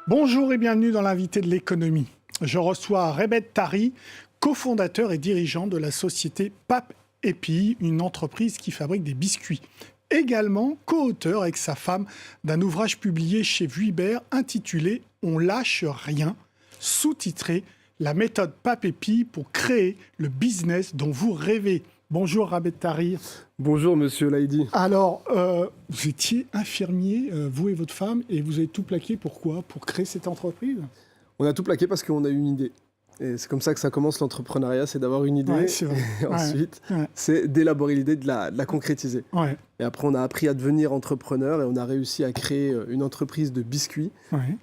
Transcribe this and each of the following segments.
Bonjour et bienvenue dans l'invité de l'économie. Je reçois Rebet Tari, cofondateur et dirigeant de la société Pape & Pille, une entreprise qui fabrique des biscuits. Également co-auteur avec sa femme d'un ouvrage publié chez Vuibert intitulé « On lâche rien », sous-titré « La méthode Pape & Pille pour créer le business dont vous rêvez ». Bonjour Rebet Tari. Bonjour Monsieur Laïdi. Alors, vous étiez infirmier, vous et votre femme, et vous avez tout plaqué. Pourquoi? Pour créer cette entreprise? On a tout plaqué parce qu'on a eu une idée. Et c'est comme ça que ça commence l'entrepreneuriat, c'est d'avoir une idée. Ouais, c'est vrai. Et ensuite, c'est d'élaborer l'idée, de la concrétiser. Ouais. Et après, on a appris à devenir entrepreneur et on a réussi à créer une entreprise de biscuits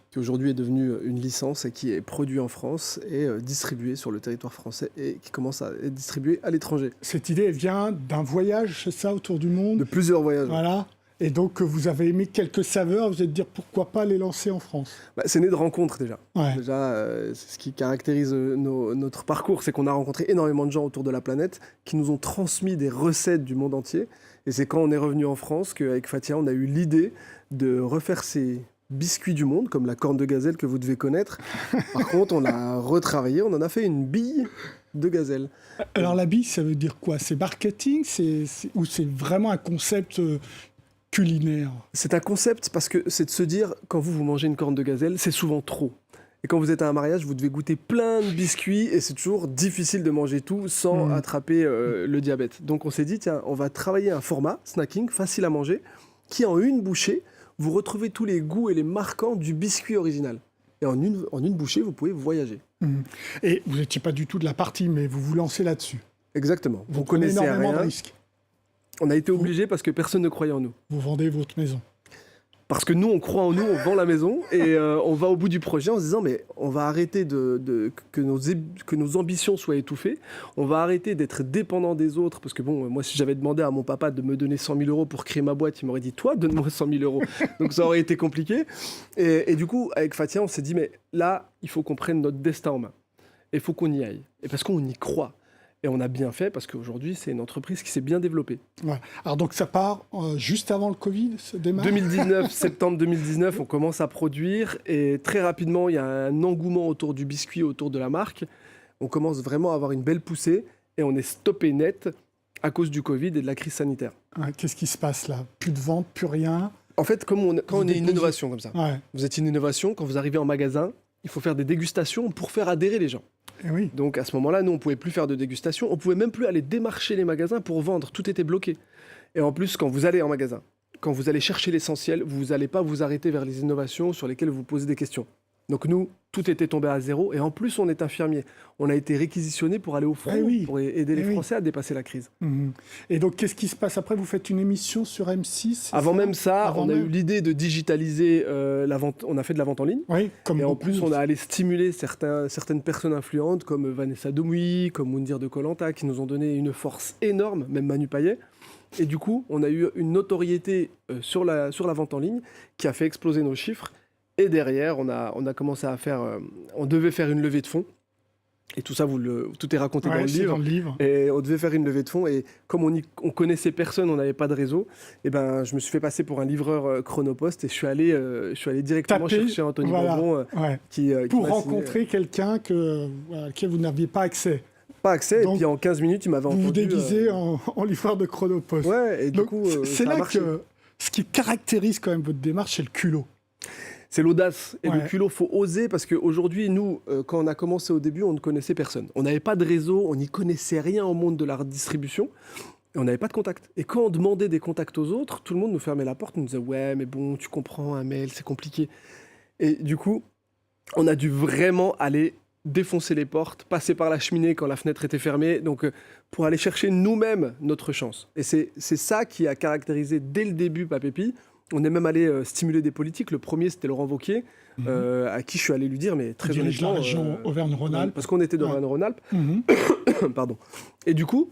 qui aujourd'hui est devenue une licence et qui est produit en France et distribuée sur le territoire français et qui commence à être distribuée à l'étranger. Cette idée, elle vient d'un voyage, c'est ça, autour du monde? De plusieurs voyages. Voilà. Et donc, vous avez aimé quelques saveurs, vous êtes dit pourquoi pas les lancer en France? C'est né de rencontres déjà. Ouais. Déjà, c'est ce qui caractérise notre parcours, c'est qu'on a rencontré énormément de gens autour de la planète qui nous ont transmis des recettes du monde entier. Et c'est quand on est revenu en France qu'avec Fatia, on a eu l'idée de refaire ces biscuits du monde, comme la corne de gazelle que vous devez connaître. Par contre, on l'a retravaillé, on en a fait une bille de gazelle. Alors, la bille, ça veut dire quoi? C'est marketing ou c'est vraiment un concept culinaire? C'est un concept parce que c'est de se dire, quand vous mangez une corne de gazelle, c'est souvent trop. Et quand vous êtes à un mariage, vous devez goûter plein de biscuits et c'est toujours difficile de manger tout sans attraper le diabète. Donc on s'est dit, tiens, on va travailler un format snacking facile à manger qui, en une bouchée, vous retrouvez tous les goûts et les marquants du biscuit original. Et en une bouchée, vous pouvez voyager. Et vous n'étiez pas du tout de la partie, mais vous vous lancez là-dessus. Exactement. Vous prenez énormément de risques. On a été obligés parce que personne ne croyait en nous. Vous vendez votre maison. Parce que nous, on croit en nous, on vend la maison et on va au bout du projet en se disant mais on va arrêter que nos ambitions soient étouffées, on va arrêter d'être dépendant des autres parce que bon, moi si j'avais demandé à mon papa de me donner 100 000 euros pour créer ma boîte, il m'aurait dit toi donne-moi 100 000 euros. Donc ça aurait été compliqué et du coup avec Fatia on s'est dit mais là il faut qu'on prenne notre destin en main et il faut qu'on y aille et parce qu'on y croit. Et on a bien fait parce qu'aujourd'hui, c'est une entreprise qui s'est bien développée. Ouais. Alors donc ça part juste avant le Covid, ce démarre 2019, septembre 2019, on commence à produire et très rapidement, il y a un engouement autour du biscuit, autour de la marque. On commence vraiment à avoir une belle poussée et on est stoppé net à cause du Covid et de la crise sanitaire. Qu'est-ce qui se passe là? Plus de vente, plus rien? En fait, quand on est une innovation comme ça, vous êtes une innovation, quand vous arrivez en magasin, il faut faire des dégustations pour faire adhérer les gens. Et oui. Donc à ce moment-là, nous, on ne pouvait plus faire de dégustation, on ne pouvait même plus aller démarcher les magasins pour vendre, tout était bloqué. Et en plus, quand vous allez en magasin, quand vous allez chercher l'essentiel, vous n'allez pas vous arrêter vers les innovations sur lesquelles vous posez des questions. Donc nous, tout était tombé à zéro, et en plus, on est infirmier. On a été réquisitionné pour aller au front, pour aider les Français à dépasser la crise. Et donc, qu'est-ce qui se passe après? Vous faites une émission sur M6? Avant même ça, on a eu l'idée de digitaliser la vente. On a fait de la vente en ligne. Oui, comme et en beaucoup. plus, on a allé stimuler certaines personnes influentes, comme Vanessa Demouy, comme Moundir de Koh Lanta, qui nous ont donné une force énorme, même Manu Payet. Et du coup, on a eu une notoriété sur la vente en ligne qui a fait exploser nos chiffres. Et derrière, on a commencé à faire... on devait faire une levée de fonds. Et tout ça, tout est raconté dans le livre. Et on devait faire une levée de fonds. Et comme on connaissait personne, on n'avait pas de réseau, et ben, je me suis fait passer pour un livreur Chronopost. Et je suis allé directement chercher Anthony Bambon. Pour rencontrer quelqu'un auquel vous n'aviez pas accès. Pas accès, donc, et puis en 15 minutes, il m'avait entendu... Vous vous déguisez en livreur de Chronopost. Ouais, et du coup, c'est là que ce qui caractérise quand même votre démarche, c'est le culot. C'est l'audace et le culot, faut oser parce qu'aujourd'hui, nous, quand on a commencé au début, on ne connaissait personne. On n'avait pas de réseau, on n'y connaissait rien au monde de la distribution et on n'avait pas de contact. Et quand on demandait des contacts aux autres, tout le monde nous fermait la porte, nous disait « Ouais, mais bon, tu comprends, un mail, c'est compliqué. » Et du coup, on a dû vraiment aller défoncer les portes, passer par la cheminée quand la fenêtre était fermée, donc pour aller chercher nous-mêmes notre chance. Et c'est ça qui a caractérisé dès le début Pape & Pille. On est même allé stimuler des politiques. Le premier, c'était Laurent Wauquiez, à qui je suis allé lui dire, mais très honnêtement... la région Auvergne-Rhône-Alpes. Parce qu'on était d'Auvergne-Rhône-Alpes. Pardon. Et du coup,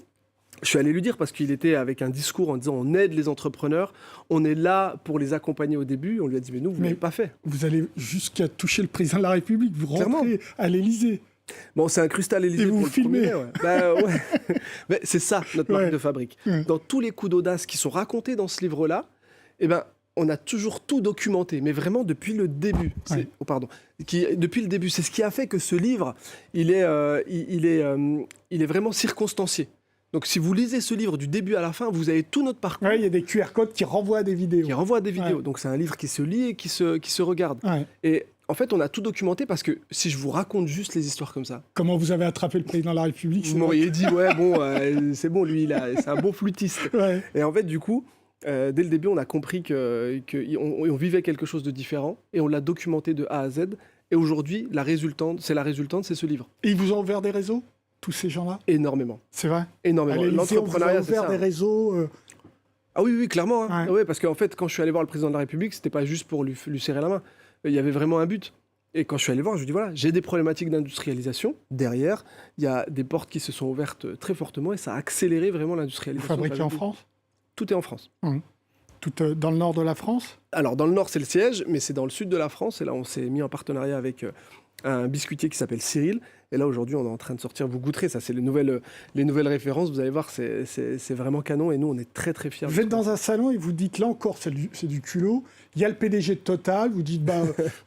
je suis allé lui dire, parce qu'il était avec un discours en disant on aide les entrepreneurs, on est là pour les accompagner au début. On lui a dit, mais nous, vous n'avez pas fait. Vous allez jusqu'à toucher le président de la République, vous rentrez à l'Élysée. Bon, c'est incrusté à l'Élysée. Et vous pour filmez. Mais c'est ça, notre marque de fabrique. Dans tous les coups d'audace qui sont racontés dans ce livre-là, eh ben, on a toujours tout documenté, mais vraiment depuis le début. Ouais. Depuis le début, c'est ce qui a fait que ce livre, il est vraiment circonstancié. Donc, si vous lisez ce livre du début à la fin, vous avez tout notre parcours. Ouais, il y a des QR codes qui renvoient à des vidéos. Qui renvoie à des vidéos. Ouais. Donc, c'est un livre qui se lit et qui se regarde. Ouais. Et en fait, on a tout documenté parce que si je vous raconte juste les histoires comme ça, Comment vous avez attrapé le président de la République? vous m'auriez dit, ouais, bon, c'est bon, lui, c'est un bon flûtiste. Ouais. Et en fait, du coup, dès le début, on a compris qu'on vivait quelque chose de différent et on l'a documenté de A à Z. Et aujourd'hui, la résultante, c'est ce livre. Et ils vous ont ouvert des réseaux, tous ces gens-là? Énormément. C'est vrai? Énormément. À l'Élysée, on vous a L'entrepreneuriat, c'est ouvert ça. des réseaux. Ah oui, oui, clairement. Hein. Ouais. Ouais, parce qu'en fait, quand je suis allé voir le président de la République, c'était pas juste pour lui serrer la main. Il y avait vraiment un but. Et quand je suis allé voir, je lui dis voilà, j'ai des problématiques d'industrialisation. Derrière, il y a des portes qui se sont ouvertes très fortement et ça a accéléré vraiment Vous l'industrialisation. fabriquez en France? Tout est en France. Tout dans le nord de la France? Alors, dans le nord, c'est le siège, mais c'est dans le sud de la France. Et là, on s'est mis en partenariat avec un biscuitier qui s'appelle Cyril. Et là, aujourd'hui, on est en train de sortir, vous goûterez, ça, c'est les nouvelles références. Vous allez voir, c'est vraiment canon. Et nous, on est très, très fiers. Vous êtes dans un salon et vous dites, là encore, c'est du culot. Il y a le PDG de Total, vous dites,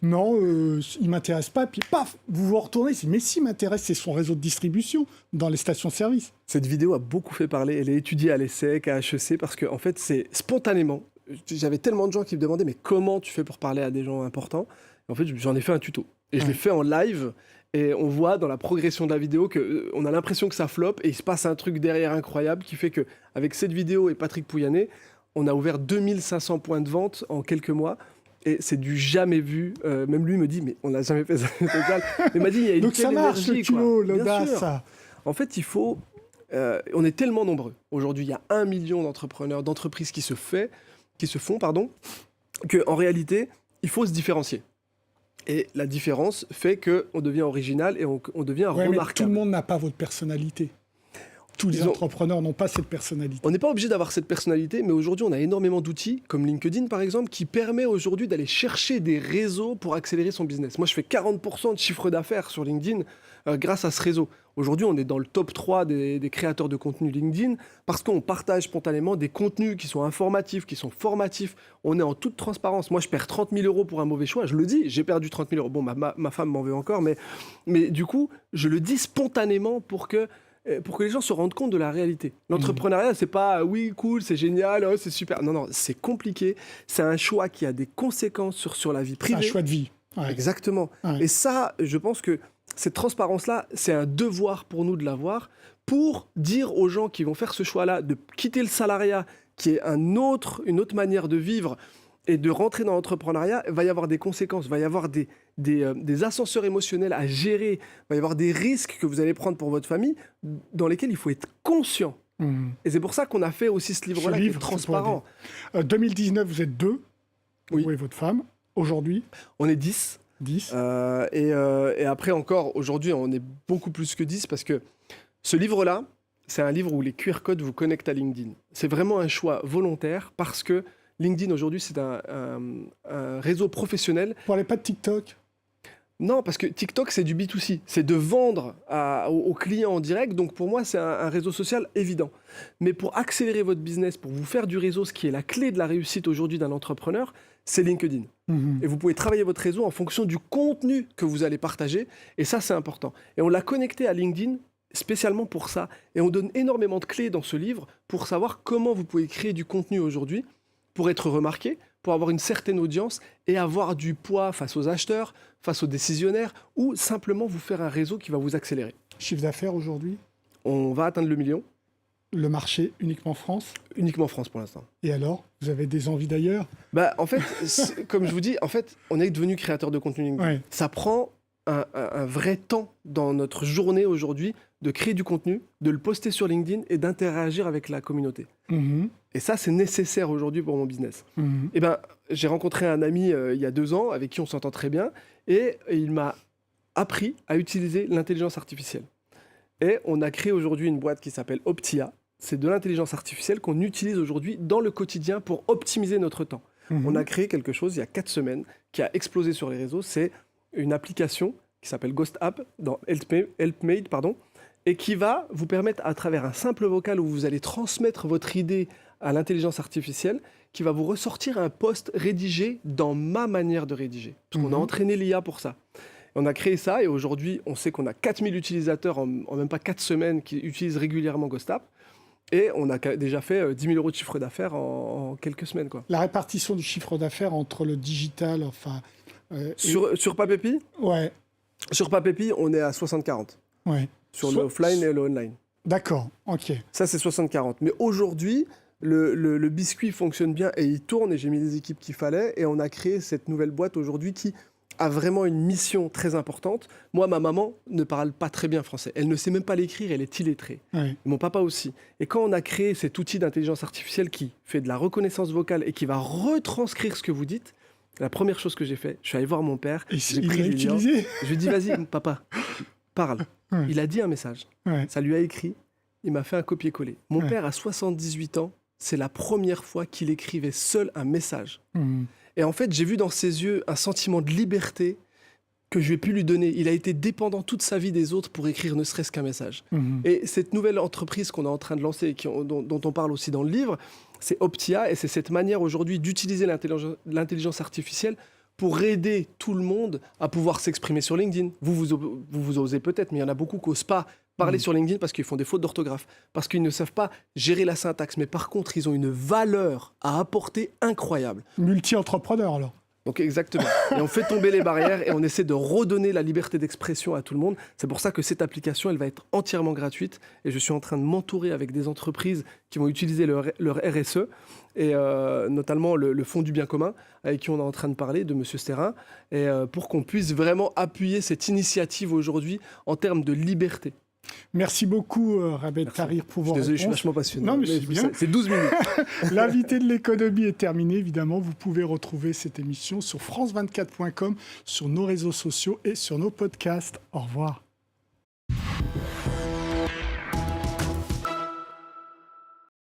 non, il ne m'intéresse pas. Puis, paf, vous vous retournez, mais si, il m'intéresse, c'est son réseau de distribution dans les stations-service. Cette vidéo a beaucoup fait parler. Elle est étudiée à l'ESSEC, à HEC, parce qu'en fait, c'est spontanément. J'avais tellement de gens qui me demandaient, mais comment tu fais pour parler à des gens importants? En fait, j'en ai fait un tuto. Et je l'ai fait en live. Et on voit dans la progression de la vidéo qu'on a l'impression que ça floppe. Et il se passe un truc derrière incroyable qui fait qu'avec cette vidéo et Patrick Pouyanné, on a ouvert 2500 points de vente en quelques mois. Et c'est du jamais vu. Même lui me dit, mais on n'a jamais fait ça. Il m'a dit, il y a une Donc telle ça marche, le énergie, culot, quoi. Bien l'audace, sûr. ça. En fait, il faut... on est tellement nombreux. Aujourd'hui, il y a 1 million d'entrepreneurs, d'entreprises qui se font, qu'en réalité, il faut se différencier. Et la différence fait qu'on devient original et on devient Ouais, mais remarquable. tout le monde n'a pas votre personnalité. Tous les entrepreneurs n'ont pas cette personnalité. On n'est pas obligé d'avoir cette personnalité, mais aujourd'hui, on a énormément d'outils, comme LinkedIn par exemple, qui permet aujourd'hui d'aller chercher des réseaux pour accélérer son business. Moi, je fais 40% de chiffre d'affaires sur LinkedIn grâce à ce réseau. Aujourd'hui, on est dans le top 3 des créateurs de contenu LinkedIn parce qu'on partage spontanément des contenus qui sont informatifs, qui sont formatifs. On est en toute transparence. Moi, je perds 30 000 euros pour un mauvais choix. Je le dis, j'ai perdu 30 000 euros. Bon, ma femme m'en veut encore, mais du coup, je le dis spontanément pour que les gens se rendent compte de la réalité. L'entrepreneuriat, c'est pas oui, cool, c'est génial, oh, c'est super. Non, c'est compliqué. C'est un choix qui a des conséquences sur la vie privée. C'est un choix de vie. Ouais. Exactement. Ouais. Et ça, je pense que cette transparence-là, c'est un devoir pour nous de l'avoir pour dire aux gens qui vont faire ce choix-là de quitter le salariat, qui est une autre manière de vivre, et de rentrer dans l'entrepreneuriat. Il va y avoir des conséquences, il va y avoir des ascenseurs émotionnels à gérer, il va y avoir des risques que vous allez prendre pour votre famille, dans lesquels il faut être conscient. Et c'est pour ça qu'on a fait aussi ce livre-là qui est transparent. 2019, vous êtes 2, Oui. vous et votre femme. Aujourd'hui, On est 10. 10. Et après encore, aujourd'hui, on est beaucoup plus que 10 parce que ce livre-là, c'est un livre où les QR codes vous connectent à LinkedIn. C'est vraiment un choix volontaire parce que LinkedIn, aujourd'hui, c'est un réseau professionnel. Vous parlez pas de TikTok? Non, parce que TikTok, c'est du B2C. C'est de vendre aux clients en direct. Donc, pour moi, c'est un réseau social évident. Mais pour accélérer votre business, pour vous faire du réseau, ce qui est la clé de la réussite aujourd'hui d'un entrepreneur, c'est LinkedIn. Et vous pouvez travailler votre réseau en fonction du contenu que vous allez partager. Et ça, c'est important. Et on l'a connecté à LinkedIn spécialement pour ça. Et on donne énormément de clés dans ce livre pour savoir comment vous pouvez créer du contenu aujourd'hui pour être remarqué, pour avoir une certaine audience et avoir du poids face aux acheteurs, face aux décisionnaires, ou simplement vous faire un réseau qui va vous accélérer. Chiffre d'affaires aujourd'hui? On va atteindre le million. Le marché uniquement France? Uniquement France pour l'instant. Et alors, vous avez des envies d'ailleurs? En fait, comme je vous dis, on est devenu créateur de contenu LinkedIn. Ouais. Ça prend un vrai temps dans notre journée aujourd'hui de créer du contenu, de le poster sur LinkedIn et d'interagir avec la communauté. Et ça, c'est nécessaire aujourd'hui pour mon business. J'ai rencontré un ami il y a 2 ans avec qui on s'entend très bien et il m'a appris à utiliser l'intelligence artificielle. Et on a créé aujourd'hui une boîte qui s'appelle Optia. C'est de l'intelligence artificielle qu'on utilise aujourd'hui dans le quotidien pour optimiser notre temps. On a créé quelque chose il y a 4 semaines qui a explosé sur les réseaux. C'est une application qui s'appelle Ghost App dans Helpmate, et qui va vous permettre, à travers un simple vocal où vous allez transmettre votre idée à l'intelligence artificielle qui va vous ressortir un post rédigé dans ma manière de rédiger. Parce qu'on a entraîné l'IA pour ça. On a créé ça et aujourd'hui, on sait qu'on a 4000 utilisateurs en même pas 4 semaines qui utilisent régulièrement GhostApp. Et on a déjà fait 10 000 euros de chiffre d'affaires en quelques semaines, quoi. La répartition du chiffre d'affaires entre le digital, enfin... Sur Papépi, Ouais, sur Papépi, on est à 60-40. ouais. Sur le offline et le online. D'accord, ok. Ça, c'est 60-40. Mais aujourd'hui, le biscuit fonctionne bien et il tourne et j'ai mis les équipes qu'il fallait. Et on a créé cette nouvelle boîte aujourd'hui qui a vraiment une mission très importante. Moi, ma maman ne parle pas très bien français. Elle ne sait même pas l'écrire, elle est illettrée. Ouais. Mon papa aussi. Et quand on a créé cet outil d'intelligence artificielle qui fait de la reconnaissance vocale et qui va retranscrire ce que vous dites, la première chose que j'ai fait, je suis allé voir mon père, Et j'ai il pris l'a les liens, utilisé. je lui ai dit, vas-y, papa, parle. Ouais. Il a dit un message. Ouais. Ça lui a écrit. Il m'a fait un copier-coller. Mon Ouais. père a 78 ans. C'est la première fois qu'il écrivait seul un message. Mhm. Et en fait, j'ai vu dans ses yeux un sentiment de liberté que je vais plus lui donner. Il a été dépendant toute sa vie des autres pour écrire ne serait-ce qu'un message. Mhm. Et cette nouvelle entreprise qu'on est en train de lancer, dont on parle aussi dans le livre, c'est Optia. Et c'est cette manière aujourd'hui d'utiliser l'intelligence artificielle pour aider tout le monde à pouvoir s'exprimer sur LinkedIn. Vous osez peut-être, mais il y en a beaucoup qui n'osent pas parler sur LinkedIn parce qu'ils font des fautes d'orthographe, parce qu'ils ne savent pas gérer la syntaxe. Mais par contre, ils ont une valeur à apporter incroyable. Multi-entrepreneur, alors. Donc exactement. Et on fait tomber les barrières et on essaie de redonner la liberté d'expression à tout le monde. C'est pour ça que cette application, elle va être entièrement gratuite. Et je suis en train de m'entourer avec des entreprises qui vont utiliser leur RSE, et notamment le Fonds du bien commun, avec qui on est en train de parler, de M. Sterrin, et pour qu'on puisse vraiment appuyer cette initiative aujourd'hui en termes de liberté. Merci beaucoup, Rabed Tahrir, pour vos Désolé, je suis réponses. vachement passionné. Non, mais c'est bien. C'est 12 minutes. L'invité de l'économie est terminé. Évidemment, vous pouvez retrouver cette émission sur france24.com, sur nos réseaux sociaux et sur nos podcasts. Au revoir.